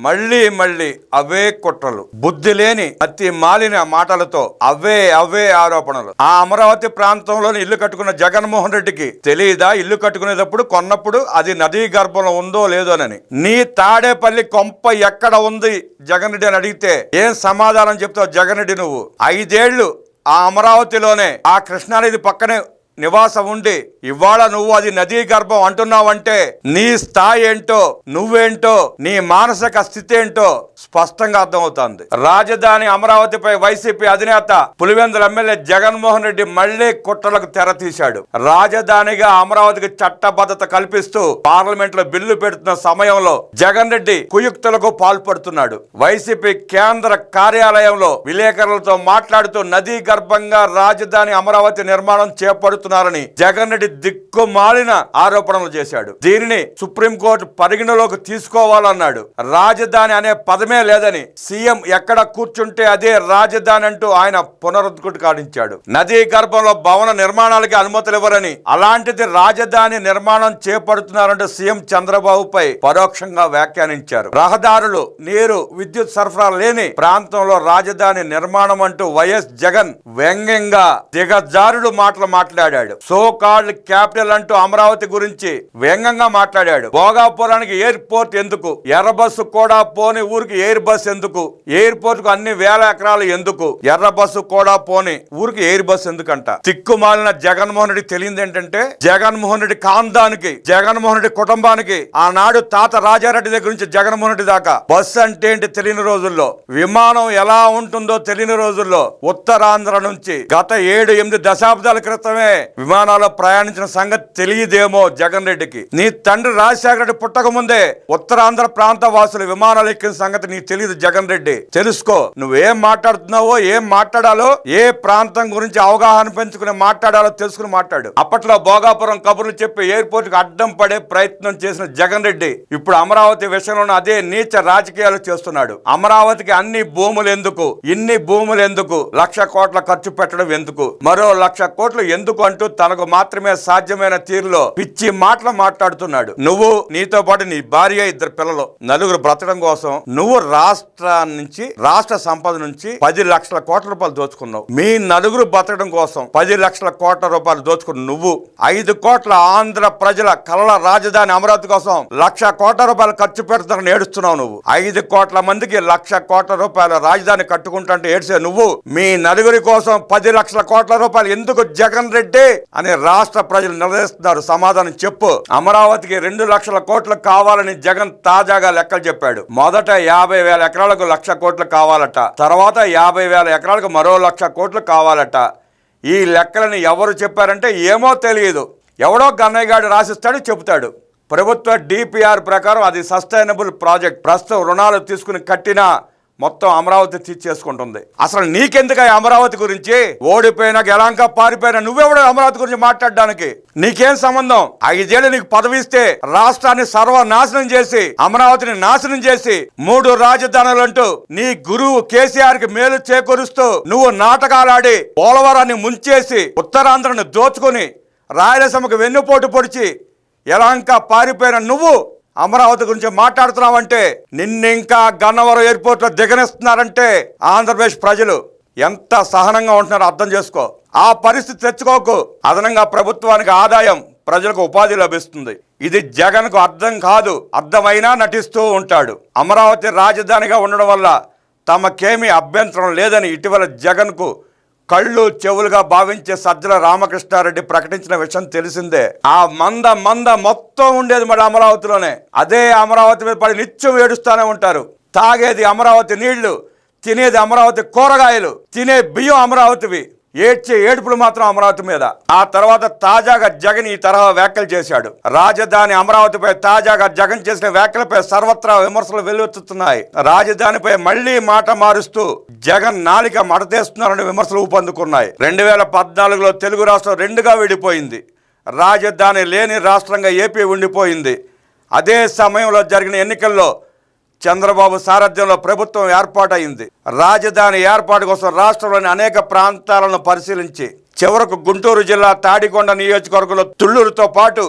మళ్ళీ మళ్ళీ అవే కుట్రలు, బుద్ధి లేని అతి మాలిన మాటలతో అవే ఆరోపణలు. ఆ అమరావతి ప్రాంతంలోని ఇల్లు కట్టుకున్న జగన్మోహన్ రెడ్డికి తెలియదా ఇల్లు కట్టుకునేటప్పుడు కొన్నప్పుడు అది నదీ గర్భంలో ఉందో లేదోనని? నీ తాడేపల్లి కొంప ఎక్కడ ఉంది జగన్ రెడ్డి అని అడిగితే ఏం సమాధానం చెప్తావు జగన్ రెడ్డి? నువ్వు 5 ఏళ్లు ఆ అమరావతిలోనే ఆ కృష్ణానది పక్కనే నివాసం ఉండి ఇవాళ నువ్వు అది నదీ గర్భం అంటున్నావంటే నీ స్థాయి ఏంటో, నువ్వేంటో, నీ మానసిక స్థితి ఏంటో స్పష్టంగా అర్థమవుతోంది. రాజధాని అమరావతిపై వైసీపీ అధినేత పులివెందుల ఎమ్మెల్యే జగన్మోహన్ రెడ్డి మళ్లీ కుట్రలకు తెర తీశాడు. రాజధానిగా అమరావతికి చట్టబద్ధత కల్పిస్తూ పార్లమెంట్ లో బిల్లు పెడుతున్న సమయంలో జగన్ రెడ్డి కుయుక్తులకు పాల్పడుతున్నాడు. వైసీపీ కేంద్ర కార్యాలయంలో విలేకరులతో మాట్లాడుతూ నదీ గర్భంగా రాజధాని అమరావతి నిర్మాణం చేపడుతున్నారని జగన్ రెడ్డి దిక్కుమాలిన ఆరోపణలు చేశాడు. దీనిని సుప్రీంకోర్టు పరిగణలోకి తీసుకోవాలన్నాడు. రాజధాని అనే పదమే లేదని, సీఎం ఎక్కడ కూర్చుంటే అదే రాజధాని అంటూ ఆయన పునరుద్ఘాటించాడు. నదీ గర్భంలో భవన నిర్మాణాలకి అనుమతులు ఇవ్వరని, అలాంటిది రాజధాని నిర్మాణం చేపడుతున్నారంటూ సీఎం చంద్రబాబుపై పరోక్షంగా వ్యాఖ్యానించారు. రహదారులు, నీరు, విద్యుత్ సరఫరా లేని ప్రాంతంలో రాజధాని నిర్మాణం అంటూ వైఎస్ జగన్ వ్యంగ్యంగా దిగజారుడు మాటలు మాట్లాడాడు. సో కాల్డ్ క్యాపిటల్ అంటూ అమరావతి గురించి వ్యంగ్యంగా మాట్లాడాడు. భోగాపురానికి ఎయిర్పోర్ట్ ఎందుకు? ఎర్ర బస్సు కూడా పోని ఊరికి ఎయిర్ బస్ ఎందుకు? ఎయిర్పోర్ట్ కు అన్ని వేల ఎకరాలు ఎందుకు? ఎర్ర బస్సు కూడా పోని ఊరికి ఎయిర్ బస్ ఎందుకంట? తిక్కుమాలిన జగన్మోహన్ రెడ్డి తెలియదు ఏంటంటే, జగన్మోహన్ రెడ్డి కాందానికి, జగన్మోహన్ రెడ్డి కుటుంబానికి, ఆనాడు తాత రాజారెడ్డి దగ్గర నుంచి జగన్మోహన్ రెడ్డి దాకా బస్సు అంటే ఏంటి తెలియని రోజుల్లో, విమానం ఎలా ఉంటుందో తెలియని రోజుల్లో, ఉత్తరాంధ్ర నుంచి గత 7-8 దశాబ్దాల క్రితమే విమానాల్లో ప్రయాణించిన సంగతి తెలియదేమో జగన్ రెడ్డికి. నీ తండ్రి రాజశేఖర రెడ్డి పుట్టక ముందే ఉత్తరాంధ్ర ప్రాంత వాసులు విమానాలు ఎక్కిన సంగతి నీకు తెలియదు జగన్ రెడ్డి. తెలుసుకో. నువ్వేం మాట్లాడుతున్నావో, ఏం మాట్లాడాలో, ఏ ప్రాంతం గురించి అవగాహన పెంచుకుని మాట్లాడాలో తెలుసుకుని మాట్లాడు. అప్పట్లో భోగాపురం కబుర్లు చెప్పి ఎయిర్పోర్ట్ కి అడ్డం పడే ప్రయత్నం చేసిన జగన్ రెడ్డి ఇప్పుడు అమరావతి విషయంలో అదే నీచ రాజకీయాలు చేస్తున్నాడు. అమరావతికి అన్ని భూములు ఎందుకు, ఇన్ని భూములు ఎందుకు, 1,00,000 కోట్ల ఖర్చు పెట్టడం ఎందుకు, మరో 1,00,000 కోట్లు ఎందుకు అంటూ తనకు మాత్రమే సాధ్యమైన తీరులో పిచ్చి మాటలు మాట్లాడుతున్నాడు. నువ్వు, నీతో పాటు నీ భార్య, 2 పిల్లలు, నలుగురు బ్రతకడం కోసం నువ్వు రాష్ట్ర సంపద నుంచి 10 లక్షల కోట్ల రూపాయలు దోచుకున్నావు. మీ నలుగురు బ్రతకడం కోసం 10 లక్షల కోట్ల రూపాయలు దోచుకున్న నువ్వు 5 కోట్ల ఆంధ్ర ప్రజల కలల రాజధాని అమరావతి కోసం 1,00,000 కోట్ల రూపాయలు ఖర్చు పెడుతున్నా ఏడుస్తున్నావు నువ్వు. 5 కోట్ల మందికి 1,00,000 కోట్ల రూపాయల రాజధాని కట్టుకుంటుంటే ఏడ్చే నువ్వు, మీ నలుగురి కోసం 10 లక్షల కోట్ల రూపాయలు ఎందుకు జగన్ రెడ్డి అని రాష్ట్ర ప్రజలు నిలదీస్తున్నారు. సమాధానం చెప్పు. అమరావతికి 2 లక్షల కోట్లు కావాలని జగన్ తాజాగా లెక్కలు చెప్పాడు. మొదట 50,000 ఎకరాలకు 1,00,000 కోట్లు కావాలట, తర్వాత 50,000 ఎకరాలకు మరో 1,00,000 కోట్లు కావాలట. ఈ లెక్కలని ఎవరు చెప్పారంటే ఏమో తెలియదు. ఎవడో గన్నయ్యగాడు రాసిస్తాడు, చెబుతాడు. ప్రభుత్వ డిపిఆర్ ప్రకారం అది సస్టైనబుల్ ప్రాజెక్ట్. ప్రస్తుతం రుణాలు తీసుకుని కట్టినా మొత్తం అమరావతి తీర్చేసుకుంటుంది. అసలు నీకెందుకు అమరావతి గురించి? ఓడిపోయినా, గెలాంక పారిపోయినా నువ్వెవడో అమరావతి గురించి మాట్లాడడానికి? నీకేం సంబంధం? 5 ఏళ్ళు నీకు పదవి ఇస్తే రాష్ట్రాన్ని సర్వనాశనం చేసి, అమరావతిని నాశనం చేసి, 3 రాజధానులంటూ నీ గురువు కేసీఆర్ కి మేలు చేకూరుస్తూ నువ్వు నాటకాలాడి పోలవరాన్ని ముంచేసి, ఉత్తరాంధ్రను దోచుకుని, రాయలసీమకు వెన్నుపోటు పొడిచి ఎలాంక పారిపోయిన నువ్వు అమరావతి గురించి మాట్లాడుతున్నావంటే, నిన్నింకా గన్నవరం ఎయిర్పోర్ట్ లో దిగనిస్తున్నారంటే ఆంధ్రప్రదేశ్ ప్రజలు ఎంత సహనంగా ఉంటున్నారో అర్థం చేసుకో. ఆ పరిస్థితి తెచ్చుకోకు. అదనంగా ప్రభుత్వానికి ఆదాయం, ప్రజలకు ఉపాధి లభిస్తుంది. ఇది జగన్ కు అర్థం కాదు. అర్థమైనా నటిస్తూ ఉంటాడు. అమరావతి రాజధానిగా ఉండడం వల్ల తమకేమీ అభ్యంతరం లేదని ఇటీవల జగన్ కు కళ్ళు చెవులుగా భావించే సజ్జల రామకృష్ణారెడ్డి ప్రకటించిన విషయం తెలిసిందే. ఆ మంద మొత్తం ఉండేది మరి అమరావతిలోనే. అదే అమరావతి మీద పడి నిత్యం ఏడుస్తూనే ఉంటారు. తాగేది అమరావతి నీళ్లు, తినేది అమరావతి కూరగాయలు, తినే బియ్యం అమరావతివి. ఏడ్చే ఏడుపులు మాత్రం అమరావతి మీద. ఆ తర్వాత తాజాగా జగన్ ఈ తరహా వ్యాఖ్యలు చేశాడు. రాజధాని అమరావతిపై తాజాగా జగన్ చేసిన వ్యాఖ్యలపై సర్వత్రా విమర్శలు వెల్లువెత్తుతున్నాయి. రాజధానిపై మళ్లీ మాట మారుస్తూ జగన్ నాలిక మడతేస్తున్నారని విమర్శలు ఊపందుకున్నాయి. 2014లో తెలుగు రాష్ట్రం 2గా విడిపోయింది. రాజధాని లేని రాష్ట్రంగా ఏపీ ఉండిపోయింది. అదే సమయంలో జరిగిన ఎన్నికల్లో చంద్రబాబు సారథ్యంలో ప్రభుత్వం ఏర్పాటైంది. రాజధాని ఏర్పాటు కోసం రాష్ట్రంలోని అనేక ప్రాంతాలను పరిశీలించి చివరకు గుంటూరు జిల్లా తాడికొండ నియోజకవర్గంలో తుళ్లూరుతో పాటు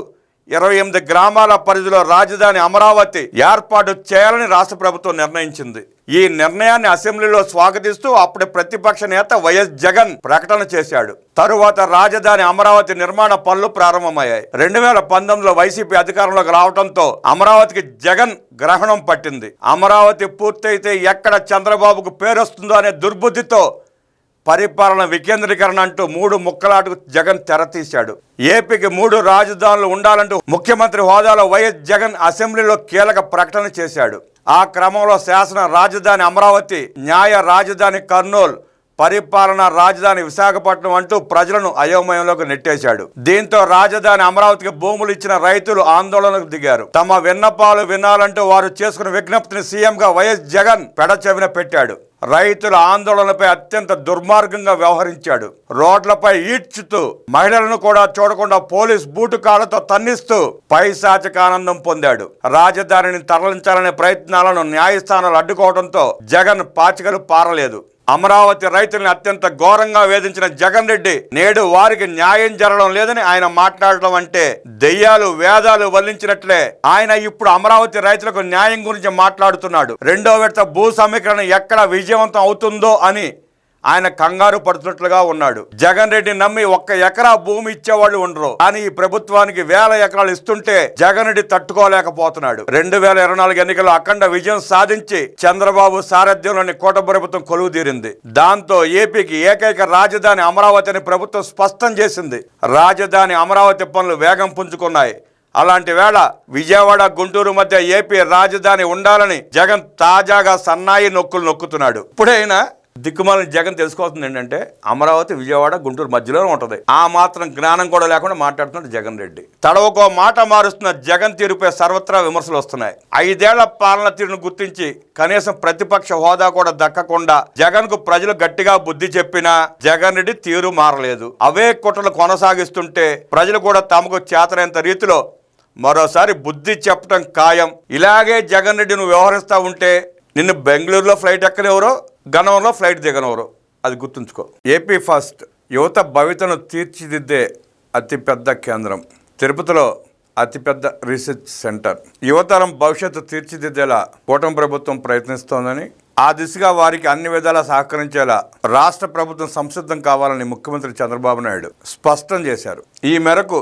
28 గ్రామాల పరిధిలో రాజధాని అమరావతి ఏర్పాటు చేయాలని రాష్ట్ర ప్రభుత్వం నిర్ణయించింది. ఈ నిర్ణయాన్ని అసెంబ్లీలో స్వాగతిస్తూ అప్పటి ప్రతిపక్ష నేత వైఎస్ జగన్ ప్రకటన చేశాడు. తరువాత రాజధాని అమరావతి నిర్మాణ పనులు ప్రారంభమయ్యాయి. 2019లో వైసీపీ అధికారంలోకి రావడంతో అమరావతికి జగన్ గ్రహణం పట్టింది. అమరావతి పూర్తయితే ఎక్కడ చంద్రబాబుకు పేరొస్తుందో అనే దుర్బుద్ధితో పరిపాలన వికేంద్రీకరణ అంటూ 3 ముక్కలాటకు జగన్ తెరతీశాడు. ఏపీకి 3 రాజధానులు ఉండాలంటూ ముఖ్యమంత్రి హోదాలో వైఎస్ జగన్ అసెంబ్లీలో కీలక ప్రకటన చేశాడు. ఆ క్రమంలో శాసన రాజధాని అమరావతి, న్యాయ రాజధాని కర్నూలు, పరిపాలన రాజధాని విశాఖపట్నం అంటూ ప్రజలను అయోమయంలోకి నెట్టేశాడు. దీంతో రాజధాని అమరావతికి భూములు ఇచ్చిన రైతులు ఆందోళనకు దిగారు. తమ విన్నపాలు వినాలంటూ వారు చేసుకున్న విజ్ఞప్తిని సీఎంగా వైఎస్ జగన్ పెడచెవిన పెట్టాడు. రైతుల ఆందోళనపై అత్యంత దుర్మార్గంగా వ్యవహరించాడు. రోడ్లపై ఈడ్చుతూ మహిళలను కూడా చూడకుండా పోలీస్ బూటు కాళ్లతో తన్నిస్తూ పైశాచిక ఆనందం పొందాడు. రాజధానిని తరలించాలనే ప్రయత్నాలను న్యాయస్థానాలు అడ్డుకోవడంతో జగన్ పాచికలు పారలేదు. అమరావతి రైతుల్ని అత్యంత ఘోరంగా వేధించిన జగన్ రెడ్డి నేడు వారికి న్యాయం జరగడం లేదని ఆయన మాట్లాడడం అంటే దెయ్యాలు వేదాలు వల్లించినట్లే. ఆయన ఇప్పుడు అమరావతి రైతులకు న్యాయం గురించి మాట్లాడుతున్నాడు. 2వ విడత భూ సమీకరణ ఎక్కడ విజయవంతం అవుతుందో అని ఆయన కంగారు పడుతున్నట్లుగా ఉన్నాడు. జగన్ రెడ్డి నమ్మి 1 ఎకరా భూమి ఇచ్చేవాళ్ళు ఉండరు. కానీ ఈ ప్రభుత్వానికి 1000 ఎకరాలు ఇస్తుంటే జగన్ రెడ్డి తట్టుకోలేకపోతున్నాడు. 2024 ఎన్నికల్లో అఖండ విజయం సాధించి చంద్రబాబు సారథ్యంలోని కూటమి ప్రభుత్వం కొలువు తీరింది. దాంతో ఏపీకి ఏకైక రాజధాని అమరావతి అని ప్రభుత్వం స్పష్టం చేసింది. రాజధాని అమరావతి పనులు వేగం పుంజుకున్నాయి. అలాంటి వేళ విజయవాడ, గుంటూరు మధ్య ఏపీ రాజధాని ఉండాలని జగన్ తాజాగా సన్నాయి నొక్కులు నొక్కుతున్నాడు. ఇప్పుడైనా దిక్కుమాలిన జగన్ తెలుసుకోవాల్సింది ఏంటంటే అమరావతి విజయవాడ గుంటూరు మధ్యలోనే ఉంటుంది. ఆ మాత్రం జ్ఞానం కూడా లేకుండా మాట్లాడుతున్నాడు జగన్ రెడ్డి. తడవకో మాట మారుస్తున్న జగన్ తీరుపై సర్వత్రా విమర్శలు వస్తున్నాయి. 5 ఏళ్ల పాలన తీరును గుర్తించి కనీసం ప్రతిపక్ష హోదా కూడా దక్కకుండా జగన్ కు ప్రజలు గట్టిగా బుద్ధి చెప్పినా జగన్ రెడ్డి తీరు మారలేదు. అవే కుట్రలు కొనసాగిస్తుంటే ప్రజలు కూడా తమకు చేతనైనంత రీతిలో మరోసారి బుద్ధి చెప్పడం ఖాయం. ఇలాగే జగన్ రెడ్డి నువ్వు వ్యవహరిస్తూ ఉంటే నిన్ను బెంగళూరులో ఫ్లైట్ ఎక్కనెవరో, గనంలో ఫ్లైట్ దిగనెవరో అది గుర్తుంచుకో. ఏపీ ఫస్ట్ యువత భవితను తీర్చిదిద్దే అతిపెద్ద కేంద్రం. తిరుపతిలో అతిపెద్ద రీసెర్చ్ సెంటర్. యువతరం భవిష్యత్తు తీర్చిదిద్దేలా కూటమి ప్రభుత్వం ప్రయత్నిస్తోందని, ఆ దిశగా వారికి అన్ని విధాలా సహకరించేలా రాష్ట్ర ప్రభుత్వం సంసిద్ధం కావాలని ముఖ్యమంత్రి చంద్రబాబు నాయుడు స్పష్టం చేశారు. ఈ మేరకు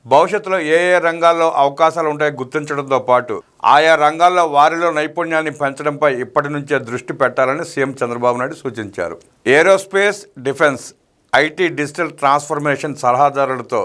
భవిష్యత్తులో ఏ రంగాల్లో అవకాశాలు ఉంటాయో గుర్తించడంతో పాటు ఆయా రంగాల్లో వారిలో నైపుణ్యాన్ని పెంచడంపై ఇప్పటి నుంచే దృష్టి పెట్టాలని సీఎం చంద్రబాబు నాయుడు సూచించారు. Aerospace, defence, IT, digital transformation సలహాదారులతో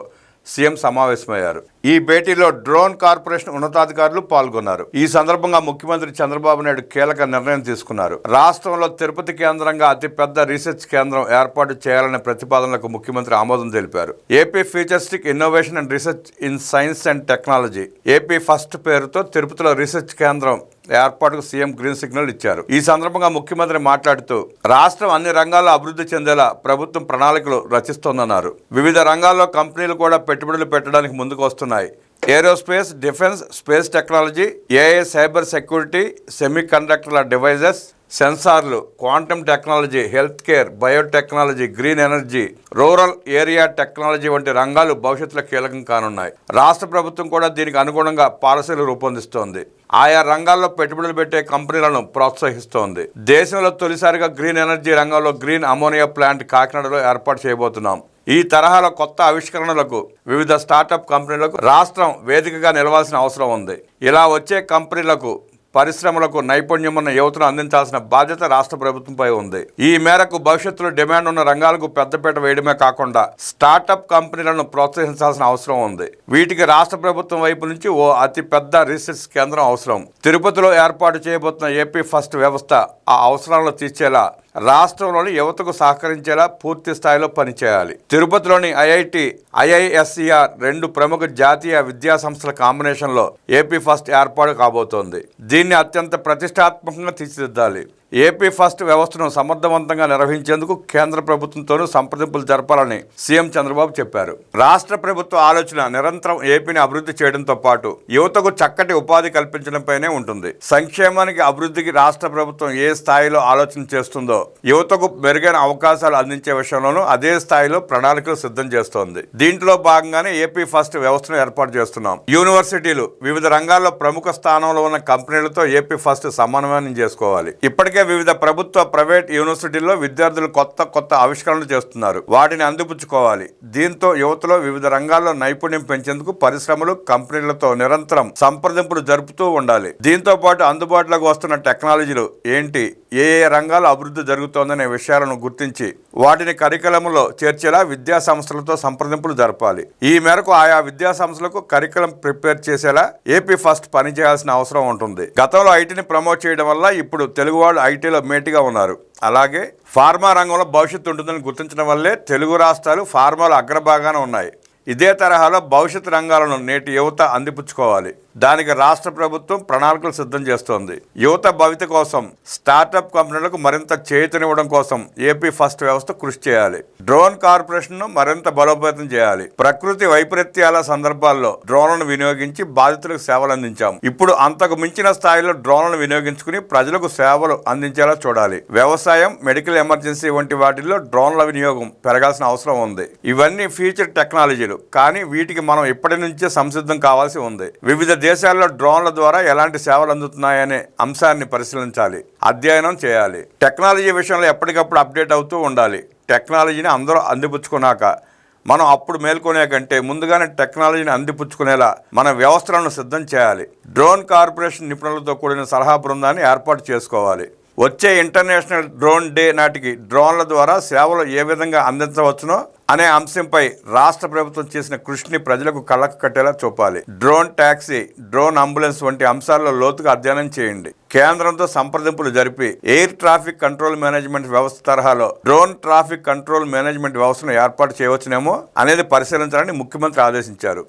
సీఎం సమావేశమయ్యారు. ఈ భేటీలో డ్రోన్ కార్పొరేషన్ ఉన్నతాధికారులు పాల్గొన్నారు. ఈ సందర్భంగా ముఖ్యమంత్రి చంద్రబాబు నాయుడు కీలక నిర్ణయం తీసుకున్నారు. రాష్ట్రంలో తిరుపతి కేంద్రంగా అతిపెద్ద రీసెర్చ్ కేంద్రం ఏర్పాటు చేయాలనే ప్రతిపాదనలకు ముఖ్యమంత్రి ఆమోదం తెలిపారు. AP futuristic innovation and research in science and technology, AP first పేరుతో తిరుపతిలో రీసెర్చ్ కేంద్రం ఏర్పాటుకు సీఎం గ్రీన్ సిగ్నల్ ఇచ్చారు. ఈ సందర్భంగా ముఖ్యమంత్రి మాట్లాడుతూ రాష్ట్రం అన్ని రంగాల్లో అభివృద్ధి చెందేలా ప్రభుత్వం ప్రణాళికలు రచిస్తోందన్నారు. వివిధ రంగాల్లో కంపెనీలు కూడా పెట్టుబడులు పెట్టడానికి ముందుకు వస్తున్నాయి. Aerospace, defence, space technology, AI, cyber security, semi కండక్టర్ల డివైజెస్, సెన్సార్లు, quantum technology, health care, biotechnology, green energy, rural area technology వంటి రంగాలు భవిష్యత్తులో కీలకం కానున్నాయి. రాష్ట్ర ప్రభుత్వం కూడా దీనికి అనుగుణంగా పాలసీలు రూపొందిస్తోంది. ఆయా రంగాల్లో పెట్టుబడులు పెట్టే కంపెనీలను ప్రోత్సహిస్తోంది. దేశంలో తొలిసారిగా గ్రీన్ ఎనర్జీ రంగంలో గ్రీన్ అమోనియా ప్లాంట్ కాకినాడలో ఏర్పాటు చేయబోతున్నాం. ఈ తరహాలో కొత్త ఆవిష్కరణలకు వివిధ స్టార్టప్ కంపెనీలకు రాష్ట్రం వేదికగా నిలవాల్సిన అవసరం ఉంది. ఇలా వచ్చే కంపెనీలకు, పరిశ్రమలకు నైపుణ్యం ఉన్న యువతను అందించాల్సిన బాధ్యత రాష్ట్ర ప్రభుత్వంపై ఉంది. ఈ మేరకు భవిష్యత్తులో డిమాండ్ ఉన్న రంగాలకు పెద్దపీట వేయడమే కాకుండా స్టార్టప్ కంపెనీలను ప్రోత్సహించాల్సిన అవసరం ఉంది. వీటికి రాష్ట్ర ప్రభుత్వం వైపు నుంచి ఓ అతిపెద్ద రీసెర్చ్ కేంద్రం అవసరం. తిరుపతిలో ఏర్పాటు చేయబోతున్న ఏపీ ఫస్ట్ వ్యవస్థ ఆ అవసరాలను తీర్చేలా రాష్ట్రంలోని యువతకు సహకరించేలా పూర్తి స్థాయిలో పనిచేయాలి. తిరుపతిలోని ఐఐటి, ఐఐఎస్సిఆర్ 2 ప్రముఖ జాతీయ విద్యా సంస్థల కాంబినేషన్లో ఏపీ ఫస్ట్ ఏర్పాటు కాబోతోంది. దీన్ని అత్యంత ప్రతిష్టాత్మకంగా తీర్చిదిద్దాలి. ఏపీ ఫస్ట్ వ్యవస్థను సమర్థవంతంగా నిర్వహించేందుకు కేంద్ర ప్రభుత్వంతోనూ సంప్రదింపులు జరపాలని సీఎం చంద్రబాబు చెప్పారు. రాష్ట్ర ప్రభుత్వ ఆలోచన నిరంతరం ఏపీని అభివృద్ధి చేయడంతో పాటు యువతకు చక్కటి ఉపాధి కల్పించడంపైనే ఉంటుంది. సంక్షేమానికి అభివృద్ధికి రాష్ట్ర ప్రభుత్వం ఏ స్థాయిలో ఆలోచన చేస్తుందో యువతకు మెరుగైన అవకాశాలు అందించే విషయంలోనూ అదే స్థాయిలో ప్రణాళికలు సిద్ధం చేస్తోంది. దీంట్లో భాగంగానే ఏపీ ఫస్ట్ వ్యవస్థను ఏర్పాటు చేస్తున్నాం. యూనివర్సిటీలు వివిధ రంగాల్లో ప్రముఖ స్థానంలో ఉన్న కంపెనీలతో ఏపీ ఫస్ట్ సమన్వయం చేసుకోవాలి. ఇప్పటికే వివిధ ప్రభుత్వ ప్రైవేట్ యూనివర్సిటీల్లో విద్యార్థులు కొత్త ఆవిష్కరణలు చేస్తున్నారు. వాటిని అందిపుచ్చుకోవాలి. దీంతో యువతలో వివిధ రంగాల్లో నైపుణ్యం పెంచేందుకు పరిశ్రమలు, కంపెనీలతో నిరంతరం సంప్రదింపులు జరుపుతూ ఉండాలి. దీంతో పాటు అందుబాటులోకి వస్తున్న టెక్నాలజీలు ఏంటి, ఏ రంగాల్లో అభివృద్ధి జరుగుతోందనే విషయాలను గుర్తించి వాటిని కరికులంలో చేర్చేలా విద్యా సంస్థలతో సంప్రదింపులు జరపాలి. ఈ మేరకు ఆయా విద్యా సంస్థలకు కరికులం ప్రిపేర్ చేసేలా ఏపీ ఫస్ట్ పనిచేయాల్సిన అవసరం ఉంటుంది. గతంలో ఐటీని ప్రమోట్ చేయడం వల్ల ఇప్పుడు తెలుగు వాళ్ళు ఐటీలో మేటిగా ఉన్నారు. అలాగే ఫార్మా రంగంలో భవిష్యత్తు ఉంటుందని గుర్తించడం వల్లే తెలుగు రాష్ట్రాలు ఫార్మాలో అగ్రభాగాన ఉన్నాయి. ఇదే తరహాలో భవిష్యత్ రంగాలను నేటి యువత అందిపుచ్చుకోవాలి. దానికి రాష్ట్ర ప్రభుత్వం ప్రణాళికలు సిద్ధం చేస్తోంది. యువత భవిత కోసం స్టార్టప్ కంపెనీలకు మరింత చేయూతనివ్వడం కోసం ఏపీ ఫస్ట్ వ్యవస్థ కృషి చేయాలి. డ్రోన్ కార్పొరేషన్ను మరింత బలోపేతం చేయాలి. ప్రకృతి వైపరీత్యాల సందర్భాల్లో డ్రోన్లను వినియోగించి బాధితులకు సేవలు అందించాం. ఇప్పుడు అంతకు మించిన స్థాయిలో డ్రోన్లను వినియోగించుకుని ప్రజలకు సేవలు అందించేలా చూడాలి. వ్యవసాయం, మెడికల్ ఎమర్జెన్సీ వంటి వాటిల్లో డ్రోన్ల వినియోగం పెరగాల్సిన అవసరం ఉంది. ఇవన్నీ ఫ్యూచర్ టెక్నాలజీలు, కానీ వీటికి మనం ఇప్పటి నుంచే సంసిద్ధం కావాల్సి ఉంది. వివిధ దేశాల్లో డ్రోన్ల ద్వారా ఎలాంటి సేవలు అందుతున్నాయనే అంశాన్ని పరిశీలించాలి, అధ్యయనం చేయాలి. టెక్నాలజీ విషయంలో ఎప్పటికప్పుడు అప్డేట్ అవుతూ ఉండాలి. టెక్నాలజీని అందరూ అందిపుచ్చుకున్నాక మనం అప్పుడు మేల్కొనే కంటే ముందుగానే టెక్నాలజీని అందిపుచ్చుకునేలా మన వ్యవస్థలను సిద్ధం చేయాలి. డ్రోన్ కార్పొరేషన్ నిపుణులతో కూడిన సలహా బృందాన్ని ఏర్పాటు చేసుకోవాలి. వచ్చే ఇంటర్నేషనల్ డ్రోన్ డే నాటికి డ్రోన్ల ద్వారా సేవలు ఏ విధంగా అందించవచ్చునో అనే అంశంపై రాష్ట్ర ప్రభుత్వం చేసిన కృషిని ప్రజలకు కళ్ళకు కట్టేలా చూపాలి. డ్రోన్ ట్యాక్సీ, డ్రోన్ అంబులెన్స్ వంటి అంశాల్లో లోతుగా అధ్యయనం చేయండి. కేంద్రంతో సంప్రదింపులు జరిపి ఎయిర్ ట్రాఫిక్ కంట్రోల్ మేనేజ్మెంట్ వ్యవస్థ తరహాలో డ్రోన్ ట్రాఫిక్ కంట్రోల్ మేనేజ్మెంట్ వ్యవస్థను ఏర్పాటు చేయవచ్చునేమో అనేది పరిశీలించాలని ముఖ్యమంత్రి ఆదేశించారు.